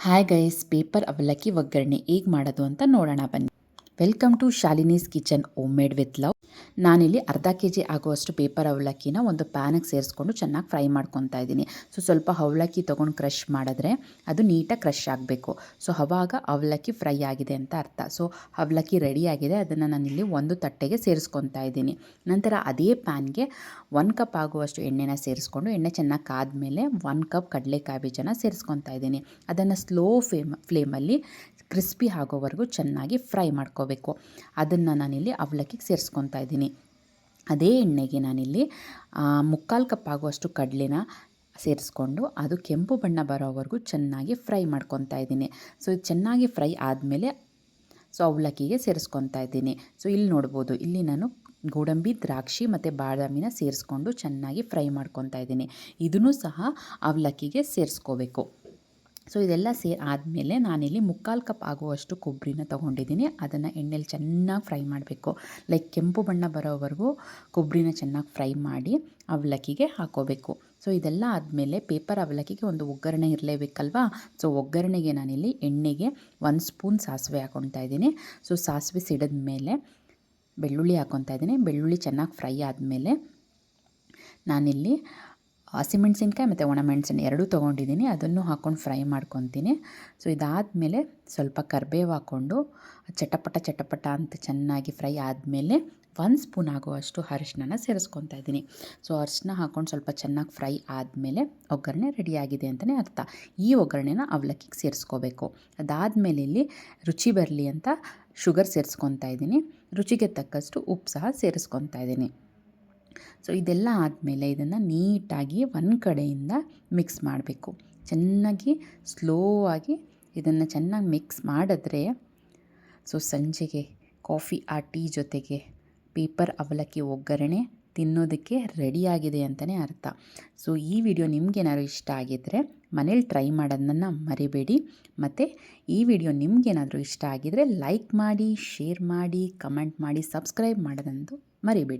Hi guys, paper ಅವಲಕ್ಕಿ ಒಗ್ಗರಣೆ ಹೇಗೆ ಮಾಡೋದು ಅಂತ ನೋಡೋಣ ಬನ್ನಿ. Welcome to Shalini's kitchen home made with love. ನಾನಿಲ್ಲಿ ಅರ್ಧ ಕೆಜಿ ಆಗುವಷ್ಟು ಪೇಪರ್ ಅವಲಕ್ಕಿನ ಒಂದು ಪ್ಯಾನಿಗೆ ಸೇರಿಸ್ಕೊಂಡು ಚೆನ್ನಾಗಿ ಫ್ರೈ ಮಾಡ್ಕೊತಾ ಇದ್ದೀನಿ. ಸ್ವಲ್ಪ ಅವಲಕ್ಕಿ ತೊಗೊಂಡು ಕ್ರಷ್ ಮಾಡಿದ್ರೆ ಅದು ನೀಟಾಗಿ ಕ್ರಷ್ ಆಗಬೇಕು. ಆವಾಗ ಅವಲಕ್ಕಿ ಫ್ರೈ ಆಗಿದೆ ಅಂತ ಅರ್ಥ. ಅವಲಕ್ಕಿ ರೆಡಿ ಆಗಿದೆ. ಅದನ್ನು ನಾನಿಲ್ಲಿ ಒಂದು ತಟ್ಟೆಗೆ ಸೇರಿಸ್ಕೊತಾ ಇದ್ದೀನಿ. ನಂತರ ಅದೇ ಪ್ಯಾನ್ಗೆ 1 ಕಪ್ ಆಗುವಷ್ಟು ಎಣ್ಣೆನ ಸೇರಿಸ್ಕೊಂಡು ಎಣ್ಣೆ ಚೆನ್ನಾಗಿ ಕಾದ್ಮೇಲೆ 1 ಕಪ್ ಕಡಲೆಕಾಯಿ ಬೀಜನ ಸೇರಿಸ್ಕೊತಾ ಇದ್ದೀನಿ. ಅದನ್ನು ಸ್ಲೋ ಫ್ಲೇಮಲ್ಲಿ ಕ್ರಿಸ್ಪಿ ಆಗೋವರೆಗೂ ಚೆನ್ನಾಗಿ ಫ್ರೈ ಮಾಡ್ಕೋಬೇಕು. ಅದನ್ನು ನಾನಿಲ್ಲಿ ಅವಲಕ್ಕಿಗೆ ಸೇರಿಸ್ಕೊತಾ ಇದ್ದೀನಿ. ಅದೇ ಎಣ್ಣೆಗೆ ನಾನಿಲ್ಲಿ 3/4 ಕಪ್ ಆಗುವಷ್ಟು ಕಡಲೆನ ಸೇರಿಸ್ಕೊಂಡು ಅದು ಕೆಂಪು ಬಣ್ಣ ಬರೋವರೆಗೂ ಚೆನ್ನಾಗಿ ಫ್ರೈ ಮಾಡ್ಕೊತಾ ಇದ್ದೀನಿ. ಇದು ಚೆನ್ನಾಗಿ ಫ್ರೈ ಆದಮೇಲೆ ಅವಲಕ್ಕಿಗೆ ಸೇರಿಸ್ಕೊತಾ ಇದ್ದೀನಿ. ಇಲ್ಲಿ ನೋಡ್ಬೋದು, ಇಲ್ಲಿ ನಾನು ಗೋಡಂಬಿ, ದ್ರಾಕ್ಷಿ ಮತ್ತು ಬಾದಾಮಿನ ಸೇರಿಸ್ಕೊಂಡು ಚೆನ್ನಾಗಿ ಫ್ರೈ ಮಾಡ್ಕೊತಾ ಇದ್ದೀನಿ. ಇದನ್ನು ಸಹ ಅವಲಕ್ಕಿಗೆ ಸೇರಿಸ್ಕೋಬೇಕು. ಇದೆಲ್ಲ ಆದಮೇಲೆ ನಾನಿಲ್ಲಿ 3/4 ಕಪ್ ಆಗುವಷ್ಟು ಕೊಬ್ಬರಿನ ತೊಗೊಂಡಿದ್ದೀನಿ. ಅದನ್ನು ಎಣ್ಣೆಲಿ ಚೆನ್ನಾಗಿ ಫ್ರೈ ಮಾಡಬೇಕು. ಕೆಂಪು ಬಣ್ಣ ಬರೋವರೆಗೂ ಕೊಬ್ಬರಿನ ಚೆನ್ನಾಗಿ ಫ್ರೈ ಮಾಡಿ ಅವಲಕ್ಕಿಗೆ ಹಾಕೋಬೇಕು. ಇದೆಲ್ಲ ಆದಮೇಲೆ ಪೇಪರ್ ಅವಲಕ್ಕಿಗೆ ಒಂದು ಒಗ್ಗರಣೆ ಇರಲೇಬೇಕಲ್ವಾ. ಒಗ್ಗರಣೆಗೆ ನಾನಿಲ್ಲಿ ಎಣ್ಣೆಗೆ 1 ಸ್ಪೂನ್ ಸಾಸಿವೆ ಹಾಕ್ಕೊತಾ ಇದ್ದೀನಿ. ಸಾಸಿವೆ ಸಿಡಿದ ಮೇಲೆ ಬೆಳ್ಳುಳ್ಳಿ ಹಾಕ್ಕೊತಾ ಇದ್ದೀನಿ. ಬೆಳ್ಳುಳ್ಳಿ ಚೆನ್ನಾಗಿ ಫ್ರೈ ಆದಮೇಲೆ ನಾನಿಲ್ಲಿ ಹಸಿಮೆಣಸಿನ್ಕಾಯಿ ಮತ್ತು ಒಣಮೆಣಸಿನ ಎರಡೂ ತೊಗೊಂಡಿದ್ದೀನಿ. ಅದನ್ನು ಹಾಕ್ಕೊಂಡು ಫ್ರೈ ಮಾಡ್ಕೊತೀನಿ. ಇದಾದಮೇಲೆ ಸ್ವಲ್ಪ ಕರಿಬೇವು ಹಾಕ್ಕೊಂಡು ಚಟಪಟ ಅಂತ ಚೆನ್ನಾಗಿ ಫ್ರೈ ಆದಮೇಲೆ 1 ಸ್ಪೂನ್ ಆಗುವಷ್ಟು ಅರಿಶಿನ ಸೇರಿಸ್ಕೊತಾ ಇದ್ದೀನಿ. ಅರಿಶಿನ ಹಾಕ್ಕೊಂಡು ಸ್ವಲ್ಪ ಚೆನ್ನಾಗಿ ಫ್ರೈ ಆದಮೇಲೆ ಒಗ್ಗರಣೆ ರೆಡಿಯಾಗಿದೆ ಅಂತಲೇ ಅರ್ಥ. ಈ ಒಗ್ಗರಣೆನ ಅವಲಕ್ಕಿಗೆ ಸೇರಿಸ್ಕೋಬೇಕು. ಅದಾದಮೇಲೆ ಇಲ್ಲಿ ರುಚಿ ಬರಲಿ ಅಂತ ಶುಗರ್ ಸೇರಿಸ್ಕೊತಾ ಇದ್ದೀನಿ. ರುಚಿಗೆ ತಕ್ಕಷ್ಟು ಉಪ್ಪು ಸಹ ಸೇರಿಸ್ಕೊತಾ ಇದ್ದೀನಿ. ಇದೆಲ್ಲ ಆದಮೇಲೆ ಇದನ್ನು ನೀಟಾಗಿ ಒಂದು ಕಡೆಯಿಂದ ಮಿಕ್ಸ್ ಮಾಡಬೇಕು. ಚೆನ್ನಾಗಿ ಸ್ಲೋ ಆಗಿ ಇದನ್ನು ಚೆನ್ನಾಗಿ ಮಿಕ್ಸ್ ಮಾಡಿದ್ರೆ ಸಂಜೆಗೆ ಕಾಫಿ ಟೀ ಜೊತೆಗೆ ಪೇಪರ್ ಅವಲಕ್ಕಿ ಒಗ್ಗರಣೆ ತಿನ್ನೋದಕ್ಕೆ ರೆಡಿಯಾಗಿದೆ ಅಂತಲೇ ಅರ್ಥ. ಈ ವಿಡಿಯೋ ನಿಮಗೇನಾದ್ರು ಇಷ್ಟ ಆಗಿದ್ದರೆ ಮನೇಲಿ ಟ್ರೈ ಮಾಡೋದನ್ನು ಮರಿಬೇಡಿ. ಮತ್ತು ಈ ವಿಡಿಯೋ ನಿಮಗೇನಾದರೂ ಇಷ್ಟ ಆಗಿದ್ದರೆ ಲೈಕ್ ಮಾಡಿ, ಶೇರ್ ಮಾಡಿ, ಕಮೆಂಟ್ ಮಾಡಿ, ಸಬ್ಸ್ಕ್ರೈಬ್ ಮಾಡೋದಂತೂ ಮರಿಬೇಡಿ.